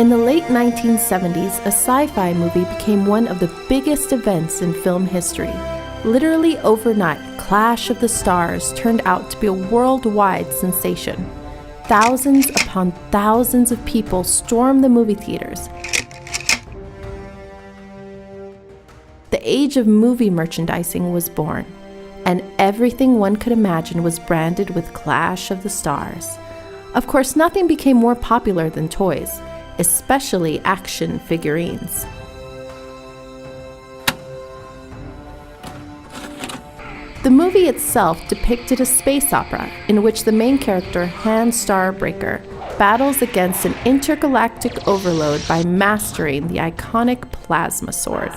In the late 1970s, a sci-fi movie became one of the biggest events in film history. Literally overnight, Clash of the Stars turned out to be a worldwide sensation. Thousands upon thousands of people stormed the movie theaters. The age of movie merchandising was born, and everything one could imagine was branded with Clash of the Stars. Of course, nothing became more popular than toys, especially action figurines. The movie itself depicted a space opera in which the main character, Han Starbreaker, battles against an intergalactic overload by mastering the iconic plasma sword.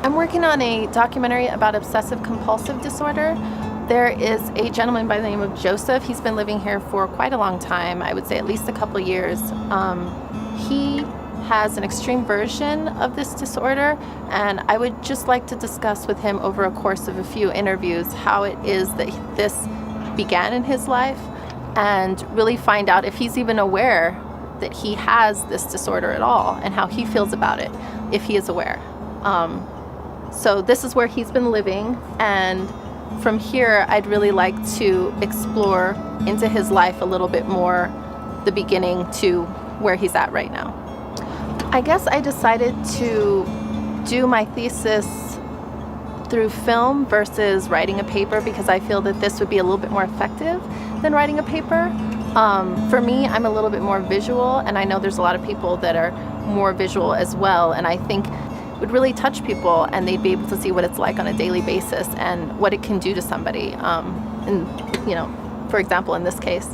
I'm working on a documentary about obsessive-compulsive disorder. There is a gentleman by the name of Joseph. He's been living here for quite a long time, I would say at least a couple years. He has an extreme version of this disorder, and I would just like to discuss with him over a course of a few interviews how it is that this began in his life, and really find out if he's even aware that he has this disorder at all, and how he feels about it, if he is aware. So this is where he's been living, and from here I'd really like to explore into his life a little bit more, the beginning to where he's at right now. I guess I decided to do my thesis through film versus writing a paper because I feel that this would be a little bit more effective than writing a paper. For me, I'm a little bit more visual, and I know there's a lot of people that are more visual as well, and I think would really touch people, and they'd be able to see what it's like on a daily basis and what it can do to somebody. And, you know, for example, in this case.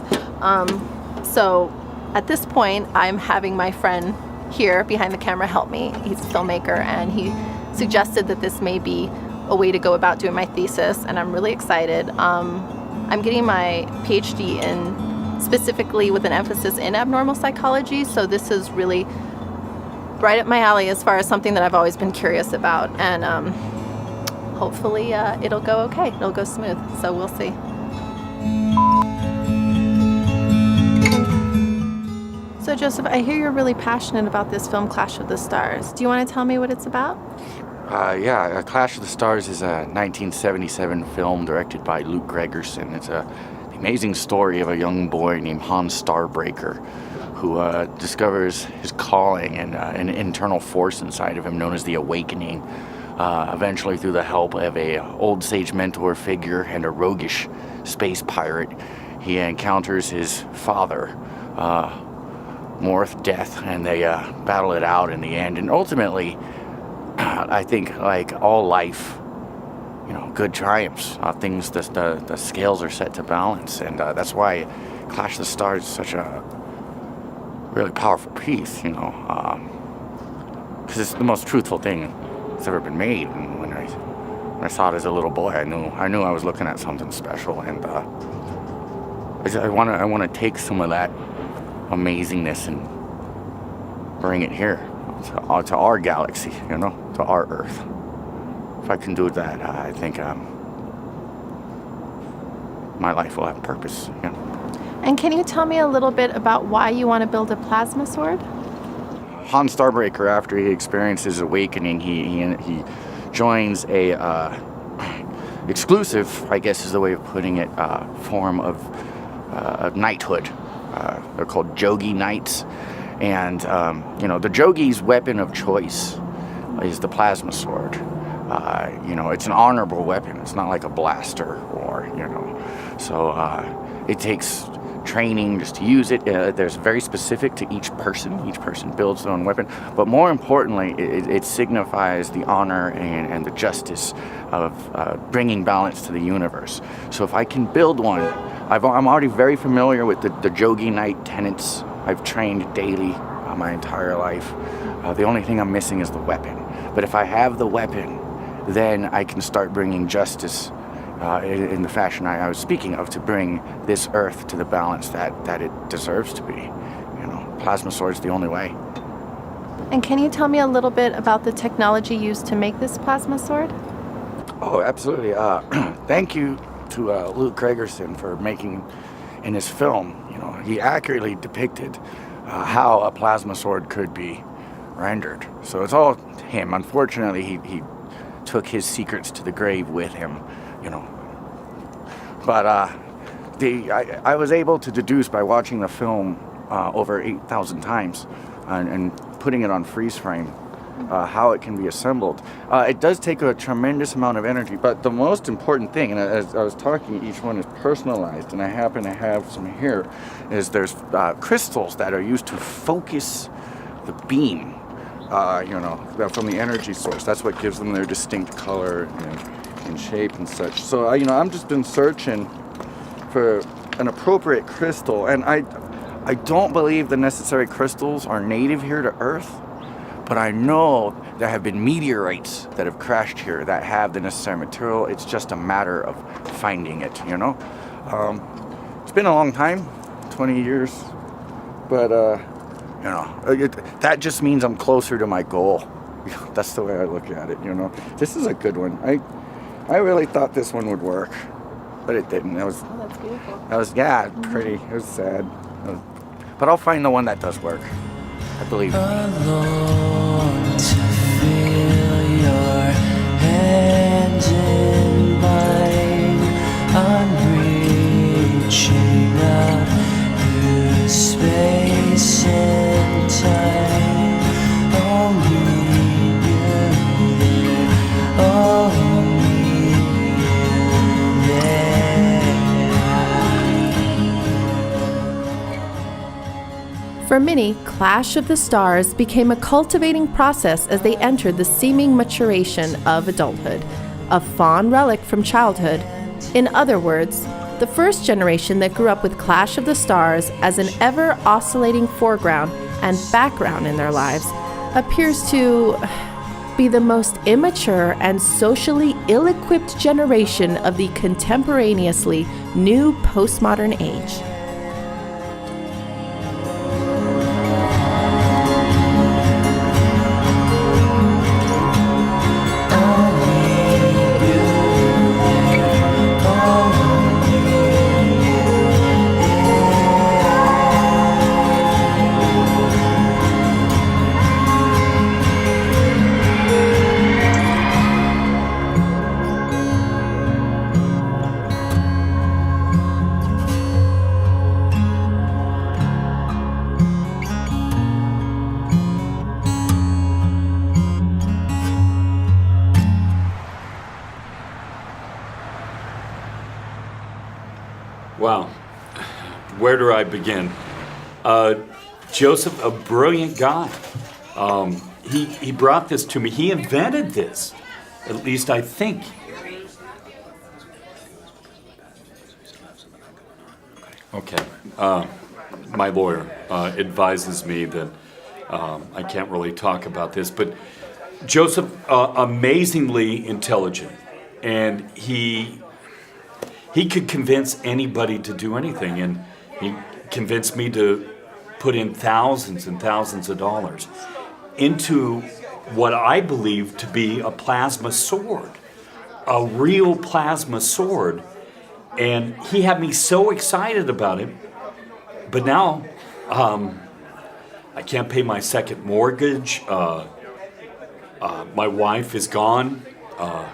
So at this point, I'm having my friend here behind the camera help me. He's a filmmaker, and he suggested that this may be a way to go about doing my thesis, and I'm really excited. I'm getting my PhD in specifically with an emphasis in abnormal psychology, so this is really right up my alley as far as something that I've always been curious about, and hopefully it'll go okay, it'll go smooth, so we'll see. So Joseph, I hear you're really passionate about this film Clash of the Stars. Do you want to tell me what it's about? Yeah, Clash of the Stars is a 1977 film directed by Luke Gregerson. It's an amazing story of a young boy named Han Starbreaker who discovers his calling and an internal force inside of him known as the Awakening. Eventually, through the help of a old sage mentor figure and a roguish space pirate, he encounters his father, Morth Death, and they battle it out in the end. And ultimately, I think, like all life, you know, good triumphs. Things, the scales are set to balance, and that's why Clash of the Stars is such a really powerful piece, you know, because it's the most truthful thing that's ever been made. And when I saw it as a little boy, I knew I was looking at something special, and I want to take some of that amazingness and bring it here to our galaxy, you know, to our Earth. If I can do that, I think my life will have purpose, you know. And can you tell me a little bit about why you want to build a plasma sword? Han Starbreaker, after he experiences awakening, he joins a exclusive, I guess is the way of putting it, form of knighthood. They're called Jogi Knights, and you know, the Jogi's weapon of choice is the plasma sword. It's an honorable weapon. It's not like a blaster or, So it takes training just to use it. There's very specific to each person. Each person builds their own weapon. But more importantly, it signifies the honor and the justice of bringing balance to the universe. So if I can build one, I'm already very familiar with the Jogi Knight tenets. I've trained daily my entire life. The only thing I'm missing is the weapon. But if I have the weapon, then I can start bringing justice in the fashion I was speaking of, to bring this Earth to the balance that it deserves to be. Plasma sword's the only way. And can you tell me a little bit about the technology used to make this plasma sword? Oh, absolutely. Thank you to Luke Gregerson for making, in his film, he accurately depicted how a plasma sword could be rendered. So it's all him. Unfortunately, he took his secrets to the grave with him, But I was able to deduce by watching the film over 8,000 times and putting it on freeze frame how it can be assembled. It does take a tremendous amount of energy, but the most important thing, and as I was talking, each one is personalized, and I happen to have some here, is there's crystals that are used to focus the beam, from the energy source. That's what gives them their distinct color and shape and such. So, I'm just been searching for an appropriate crystal, and I don't believe the necessary crystals are native here to Earth, but I know there have been meteorites that have crashed here that have the necessary material. It's just a matter of finding it, It's been a long time, 20 years, but, that just means I'm closer to my goal. That's the way I look at it, This is a good one. I really thought this one would work, but it didn't. Oh, that's beautiful. Pretty. It was sad. But I'll find the one that does work. I believe. Alone to feel your hand in mine. I'm reaching up through space and time. Only you there. Only you there. For many, Clash of the Stars became a cultivating process as they entered the seeming maturation of adulthood, a fond relic from childhood. In other words, the first generation that grew up with Clash of the Stars as an ever-oscillating foreground and background in their lives appears to be the most immature and socially ill-equipped generation of the contemporaneously new postmodern age. Wow. Where do I begin? Joseph, a brilliant guy. He brought this to me. He invented this. At least I think. Okay. My lawyer advises me that I can't really talk about this, but Joseph, amazingly intelligent, and he could convince anybody to do anything, and he convinced me to put in thousands and thousands of dollars into what I believe to be a plasma sword, a real plasma sword, and he had me so excited about it. But now, I can't pay my second mortgage. My wife is gone. I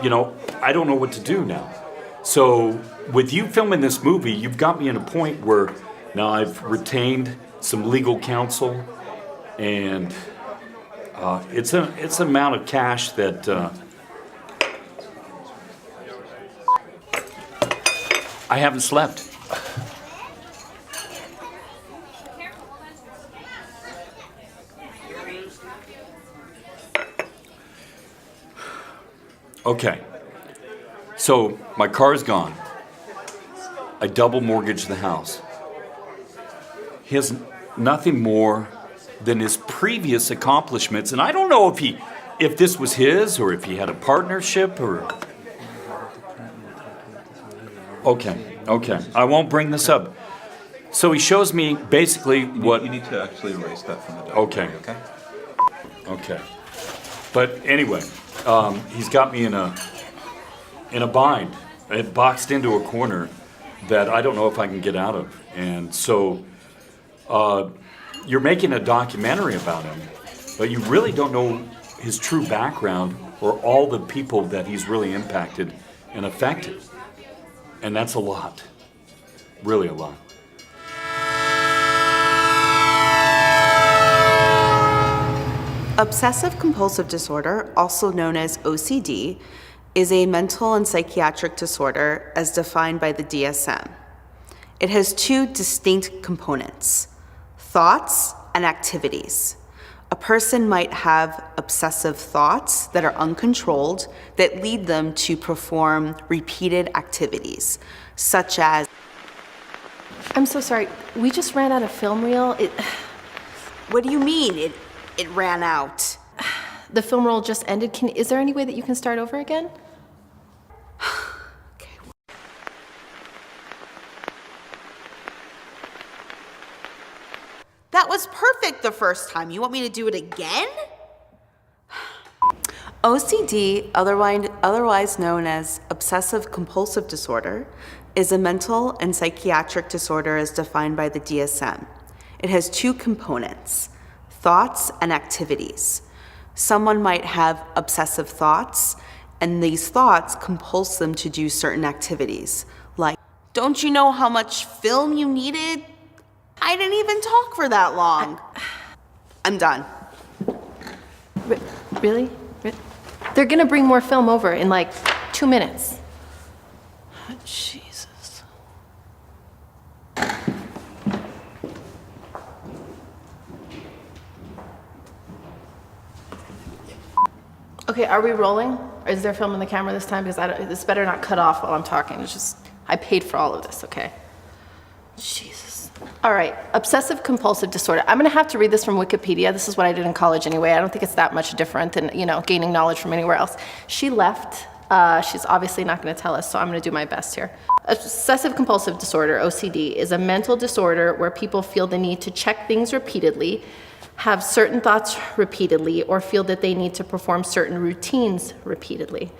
don't know what to do now. So with you filming this movie, you've got me in a point where now I've retained some legal counsel, and It's an amount of cash that I haven't slept. Okay, so my car's gone. I double mortgaged the house. He has nothing more than his previous accomplishments, and I don't know if this was his or if he had a partnership or. Okay, I won't bring this up. So he shows me basically what. You need to actually erase that from the document. Okay. Okay. But anyway, he's got me in a bind, boxed into a corner that I don't know if I can get out of. And so you're making a documentary about him, but you really don't know his true background or all the people that he's really impacted and affected. And that's a lot. Really a lot. Obsessive-compulsive disorder, also known as OCD, is a mental and psychiatric disorder as defined by the DSM. It has two distinct components: thoughts and activities. A person might have obsessive thoughts that are uncontrolled that lead them to perform repeated activities, such as... I'm so sorry. We just ran out of film reel. What do you mean, it ran out? The film roll just ended. Is there any way that you can start over again? That was perfect the first time. You want me to do it again? OCD, otherwise known as obsessive-compulsive disorder, is a mental and psychiatric disorder as defined by the DSM. It has two components: thoughts and activities. Someone might have obsessive thoughts, and these thoughts compulse them to do certain activities, like, don't you know how much film you needed? I didn't even talk for that long. I'm done. Really? They're gonna bring more film over in like 2 minutes. Oh, Jesus. Okay, are we rolling? Or is there film in the camera this time? Because this better not cut off while I'm talking. It's just, I paid for all of this, okay? Jesus. All right, obsessive compulsive disorder. I'm gonna have to read this from Wikipedia. This is what I did in college anyway. I don't think it's that much different than, gaining knowledge from anywhere else. She left. She's obviously not gonna tell us, so I'm gonna do my best here. Obsessive compulsive disorder, OCD, is a mental disorder where people feel the need to check things repeatedly, have certain thoughts repeatedly, or feel that they need to perform certain routines repeatedly.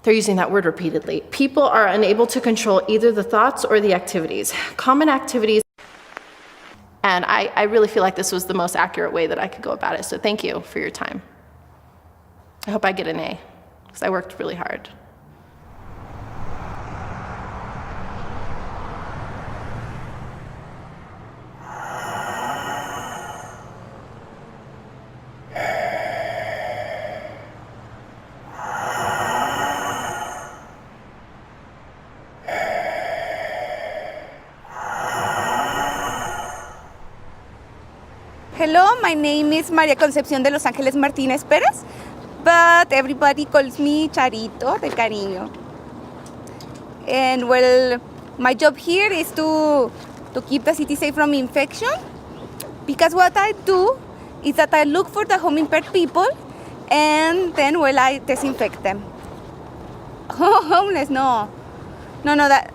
They're using that word repeatedly. People are unable to control either the thoughts or the activities. Common activities, and I really feel like this was the most accurate way that I could go about it, so thank you for your time. I hope I get an A, because I worked really hard. Hello, my name is María Concepción de Los Ángeles Martínez Pérez, but everybody calls me Charito de cariño. And well, my job here is to keep the city safe from infection, because what I do is that I look for the home impaired people and then I disinfect them. Homeless, no, that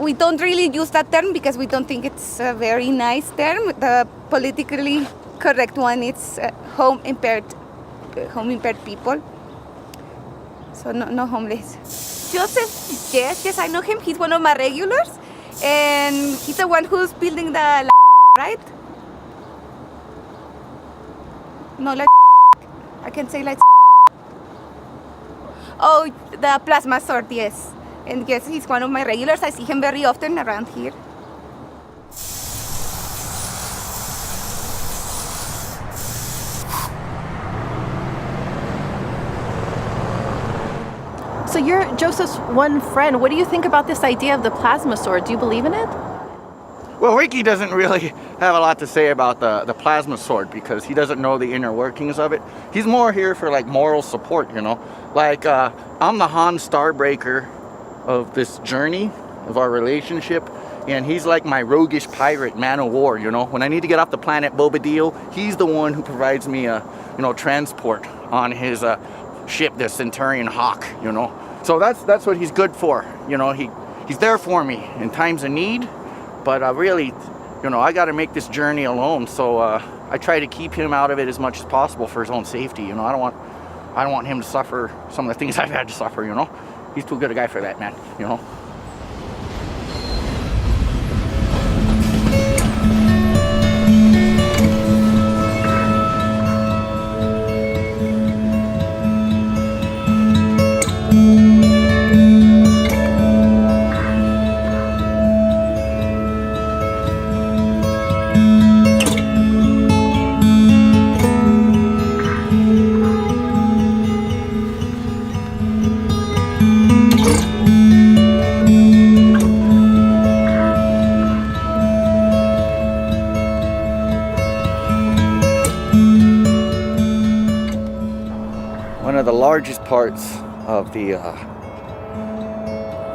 we don't really use that term because we don't think it's a very nice term. The politically correct one is home impaired people. So no homeless. Joseph, yes, I know him. He's one of my regulars, and he's the one who's building the right? No, I can say Oh, the plasma sort, yes. And yes, he's one of my regulars. I see him very often around here. you're Joseph's one friend. What do you think about this idea of the plasma sword? Do you believe in it? Well, Ricky doesn't really have a lot to say about the plasma sword because he doesn't know the inner workings of it. He's more here for like moral support, you know. Like I'm the Hans Starbreaker of this journey of our relationship, and he's like my roguish pirate man of war, you know. When I need to get off the planet Bobadil, he's the one who provides me transport on his ship, the Centurion Hawk, you know. So that's what he's good for, you know. He's there for me in times of need. But really, you know, I got to make this journey alone. So I try to keep him out of it as much as possible for his own safety. You know, I don't want him to suffer some of the things I've had to suffer. You know, he's too good a guy for that, man. You know. One of the largest parts of the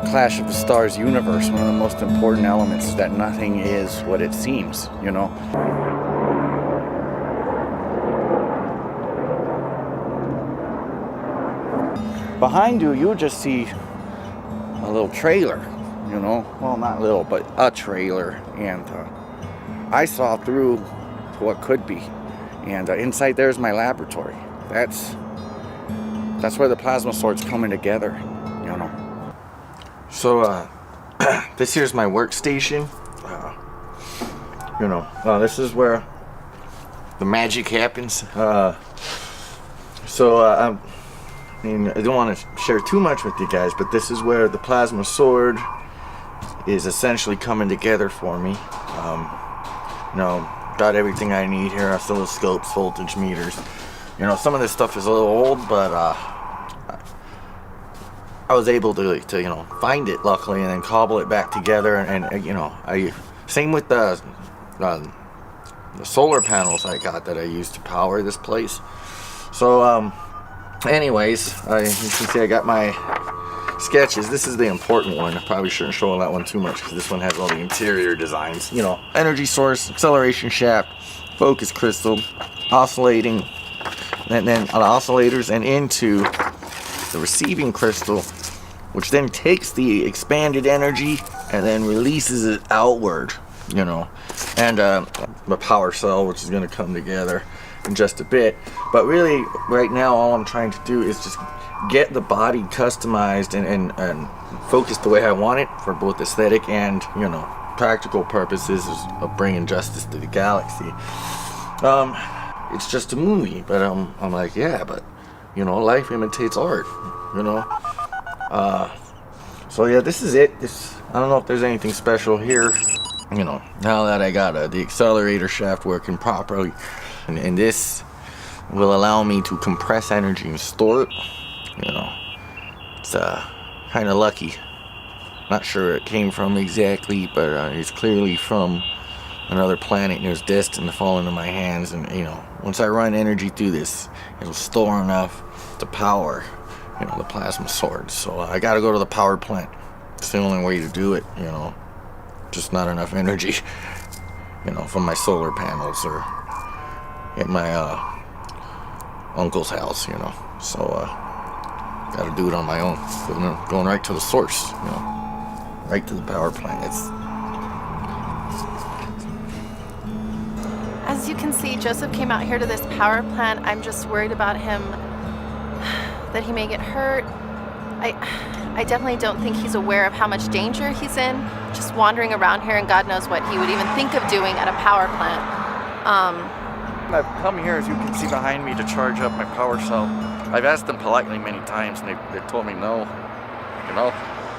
Clash of the Stars universe, one of the most important elements is that nothing is what it seems, you know. Behind you, you'll just see a little trailer, you know. Well, not little, but a trailer. And I saw through to what could be. And inside there's my laboratory. That's where the plasma sword's coming together, you know. So, this here's my workstation. You know, this is where the magic happens. I mean, I don't want to share too much with you guys, but this is where the plasma sword is essentially coming together for me. You know, got everything I need here: oscilloscopes, voltage meters. You know, some of this stuff is a little old, but I was able to you know, find it luckily and then cobble it back together. And you know, same with the solar panels I got that I used to power this place. So anyways, you can see I got my sketches. This is the important one. I probably shouldn't show that one too much because this one has all the interior designs. You know, energy source, acceleration shaft, focus crystal, oscillating, and then oscillators, and into the receiving crystal, which then takes the expanded energy and then releases it outward, you know. And the power cell, which is going to come together in just a bit. But really, right now, all I'm trying to do is just get the body customized and focused the way I want it for both aesthetic and, you know, practical purposes of bringing justice to the galaxy. It's just a movie, but I'm like, yeah, but, you know, life imitates art, you know. So yeah, this is it. I don't know if there's anything special here. You know, now that I got the accelerator shaft working properly, and this will allow me to compress energy and store it. You know, it's kind of lucky. Not sure where it came from exactly, but it's clearly from another planet and it was destined to fall into my hands. And you know, once I run energy through this, it'll store enough to power, you know, the plasma sword. So I gotta go to the power plant. It's the only way to do it, you know. Just not enough energy, you know, from my solar panels or at my uncle's house, you know. So gotta do it on my own. Going right to the source, you know, right to the power plant. As you can see, Joseph came out here to this power plant. I'm just worried about him, that he may get hurt. I definitely don't think he's aware of how much danger he's in, just wandering around here, and God knows what he would even think of doing at a power plant. I've come here, as you can see behind me, to charge up my power cell. I've asked them politely many times, and they've told me no, you know.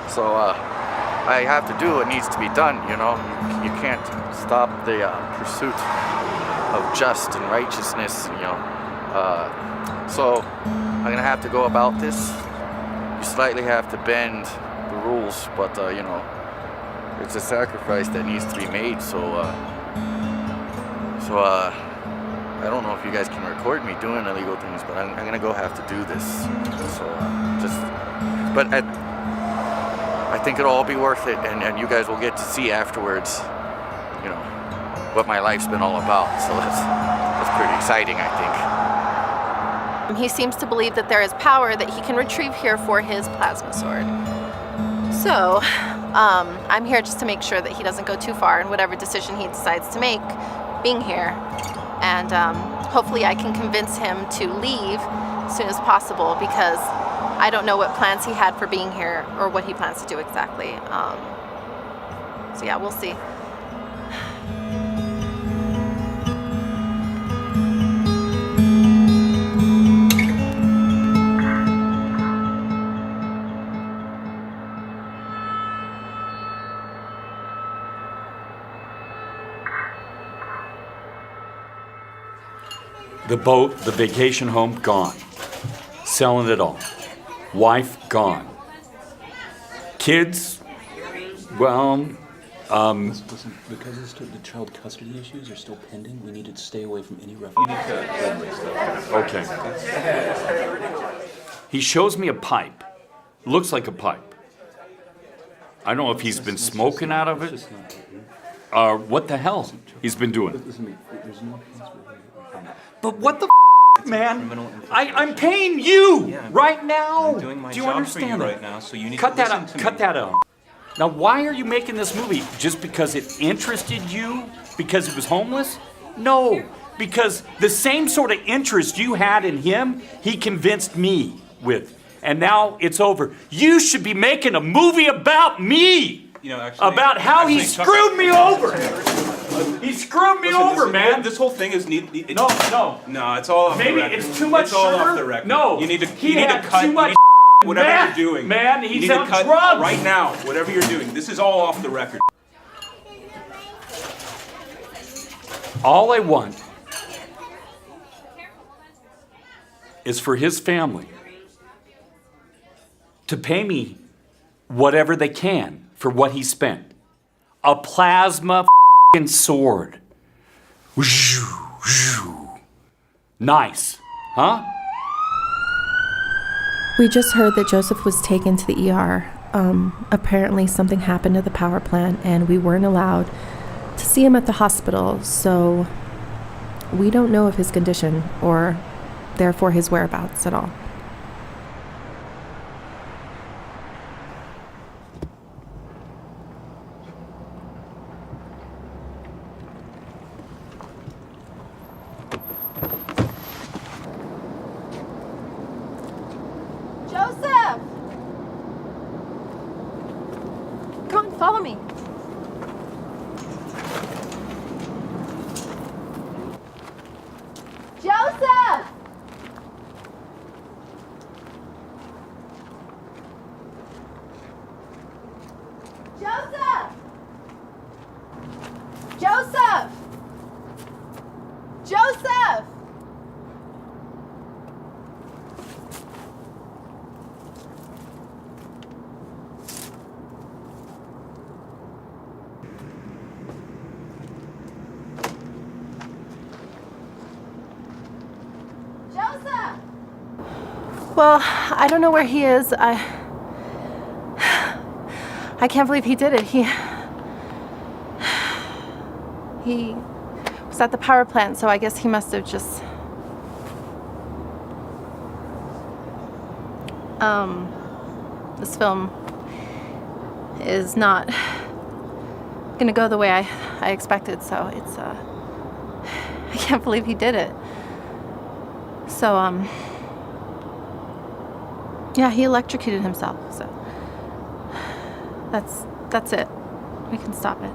So I have to do what needs to be done, you know. You can't stop the pursuit of just and righteousness, you know. So I'm gonna have to go about this. You slightly have to bend the rules, but you know, it's a sacrifice that needs to be made. So I don't know if you guys can record me doing illegal things, but I'm gonna go have to do this. So but I think it'll all be worth it, and you guys will get to see afterwards, you know, what my life's been all about. So that's pretty exciting, I think. He seems to believe that there is power that he can retrieve here for his plasma sword. So, I'm here just to make sure that he doesn't go too far in whatever decision he decides to make being here. And hopefully I can convince him to leave as soon as possible, because I don't know what plans he had for being here or what he plans to do exactly. So yeah, we'll see. The boat, the vacation home, gone. Selling it all. Wife, gone. Kids, well, Listen, because the child custody issues are still pending, we need to stay away from any reference. okay. He shows me a pipe. Looks like a pipe. I don't know if he's been smoking out of it, or what the hell he's been doing. Listen to me, there's no place where But what the man? I'm paying you right now. I'm doing my Do you job for understand you that? right now, so you need Cut to that listen out. to Cut me. that out. Now, why are you making this movie? Just because it interested you? Because he was homeless? No, because the same sort of interest you had in him, he convinced me with. And now it's over. You should be making a movie about me. You know, actually, about how he Chuck- screwed me over. He screwed me Listen, over, man. This whole thing is no. No, it's all off the Maybe record. it's too much It's all sugar? off the record. No. You need to He cut. had too much whatever meth, you're doing, man. You He's need to on cut drugs. right now. Whatever you're doing, this is all off the record. All I want is for his family to pay me whatever they can for what he spent. A plasma f***ing sword. Nice, huh? We just heard that Joseph was taken to the ER. Apparently something happened to the power plant and we weren't allowed to see him at the hospital, so we don't know of his condition or therefore his whereabouts at all. Joseph! Come on, follow me. Joseph! Joseph! Joseph! Joseph! Joseph! Well, I don't know where he is. I can't believe he did it. He was at the power plant, so I guess he must have just this film is not gonna go the way I expected, so it's I can't believe he did it. So yeah, he electrocuted himself, so that's it. We can stop it.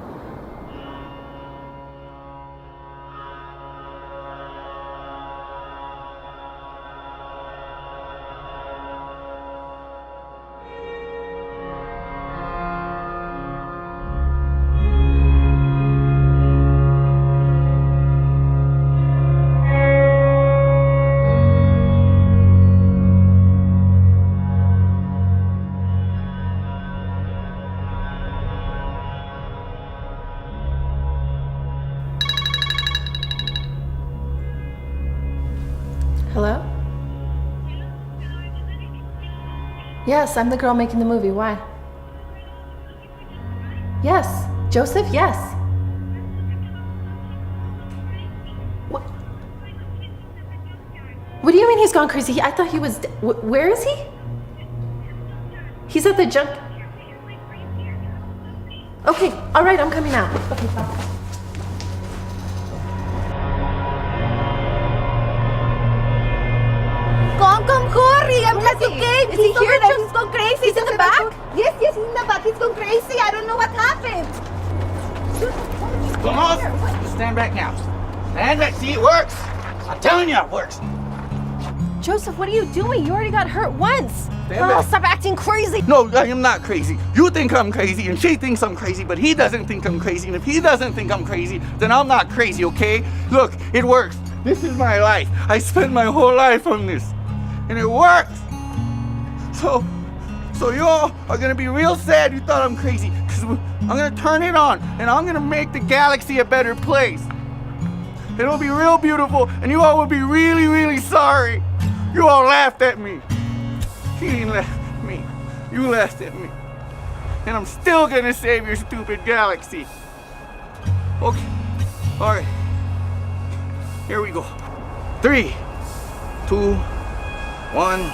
Hello? Yes, I'm the girl making the movie. Why? Yes. Joseph, yes. What do you mean he's gone crazy? I thought he was. Where is he? He's at the junk. Okay, all right, I'm coming out. Okay, bye. Come, hurry! I'm not okay. Is he here? He's gone crazy. He's in the back? Yes, he's in the back. He's gone crazy. I don't know what happened. Vamos! Stand back now. Stand back. See, it works. I'm telling you, it works. Joseph, what are you doing? You already got hurt once. back. Stop acting crazy. No, I am not crazy. You think I'm crazy, and she thinks I'm crazy, but he doesn't think I'm crazy. And if he doesn't think I'm crazy, then I'm not crazy, okay? Look, it works. This is my life. I spent my whole life on this, and it works. So you all are gonna be real sad you thought I'm crazy, because I'm gonna turn it on, and I'm gonna make the galaxy a better place. It'll be real beautiful, and you all will be really, really sorry. You all laughed at me. He didn't laugh at me. You laughed at me. And I'm still gonna save your stupid galaxy. Okay. All right. Here we go. 3, 2, 1.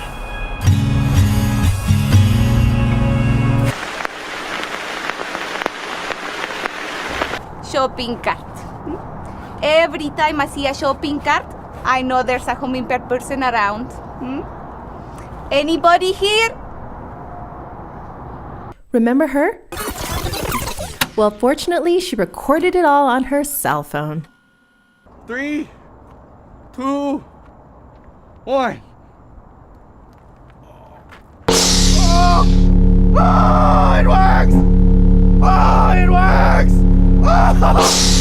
Shopping cart. Every time I see a shopping cart, I know there's a hummingbird person around. Anybody here? Remember her? Well, fortunately, she recorded it all on her cell phone. 3, 2, 1. Oh, it works! Oh, it works! Oh!